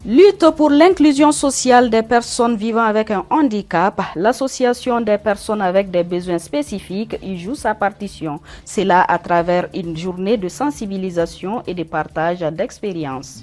Lutte pour l'inclusion sociale des personnes vivant avec un handicap, l'association des personnes avec des besoins spécifiques y joue sa partition. C'est là à travers une journée de sensibilisation et de partage d'expériences.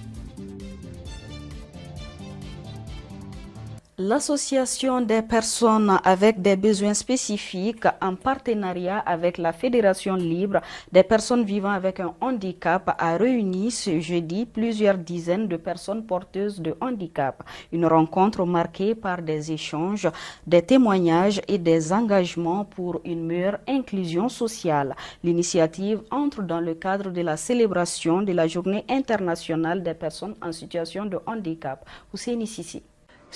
L'association des personnes avec des besoins spécifiques en partenariat avec la Fédération libre des personnes vivant avec un handicap a réuni ce jeudi plusieurs dizaines de personnes porteuses de handicap. Une rencontre marquée par des échanges, des témoignages et des engagements pour une meilleure inclusion sociale. L'initiative entre dans le cadre de la célébration de la Journée internationale des personnes en situation de handicap. Ousseini Sissi.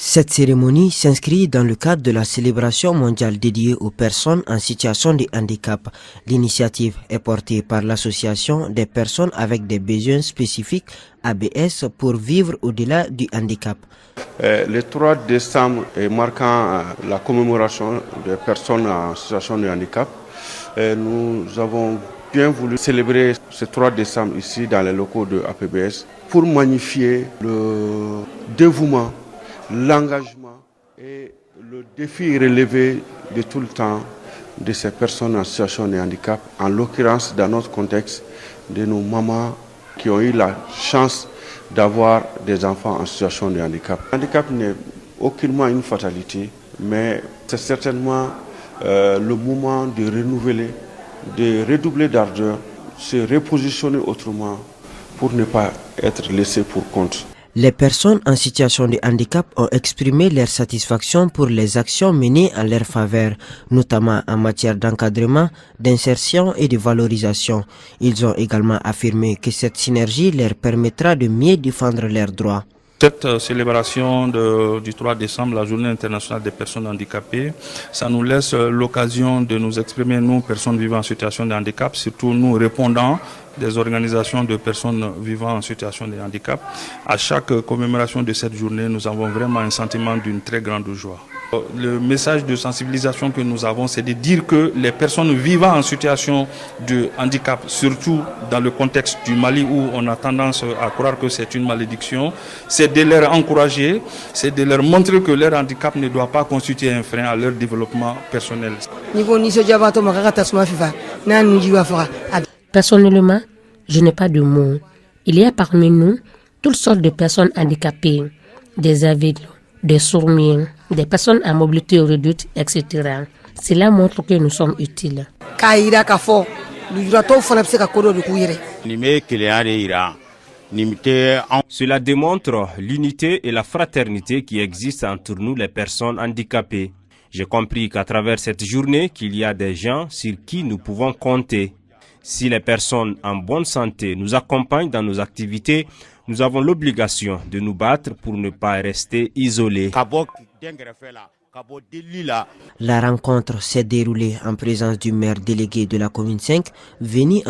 Cette cérémonie s'inscrit dans le cadre de la célébration mondiale dédiée aux personnes en situation de handicap. L'initiative est portée par l'Association des personnes avec des besoins spécifiques ABS pour vivre au-delà du handicap. Le 3 décembre est marquant la commémoration des personnes en situation de handicap. Nous avons bien voulu célébrer ce 3 décembre ici dans les locaux de APBS pour magnifier le dévouement, l'engagement et le défi relevé de tout le temps de ces personnes en situation de handicap, en l'occurrence dans notre contexte de nos mamans qui ont eu la chance d'avoir des enfants en situation de handicap. Le handicap n'est aucunement une fatalité, mais c'est certainement le moment de renouveler, de redoubler d'ardeur, se repositionner autrement pour ne pas être laissé pour compte. Les personnes en situation de handicap ont exprimé leur satisfaction pour les actions menées en leur faveur, notamment en matière d'encadrement, d'insertion et de valorisation. Ils ont également affirmé que cette synergie leur permettra de mieux défendre leurs droits. Cette célébration du 3 décembre, la Journée internationale des personnes handicapées, ça nous laisse l'occasion de nous exprimer, nous, personnes vivant en situation de handicap, surtout nous répondants des organisations de personnes vivant en situation de handicap. À chaque commémoration de cette journée, nous avons vraiment un sentiment d'une très grande joie. Le message de sensibilisation que nous avons, c'est de dire que les personnes vivant en situation de handicap, surtout dans le contexte du Mali où on a tendance à croire que c'est une malédiction, c'est de leur encourager, c'est de leur montrer que leur handicap ne doit pas constituer un frein à leur développement personnel. Personnellement, je n'ai pas de mots. Il y a parmi nous toutes sortes de personnes handicapées, des aveugles, des sourds-muets, des personnes à mobilité réduite, etc. Cela montre que nous sommes utiles. Cela démontre l'unité et la fraternité qui existent entre nous les personnes handicapées. J'ai compris qu'à travers cette journée, qu'il y a des gens sur qui nous pouvons compter. Si les personnes en bonne santé nous accompagnent dans nos activités, nous avons l'obligation de nous battre pour ne pas rester isolés. La rencontre s'est déroulée en présence du maire délégué de la commune 5, venu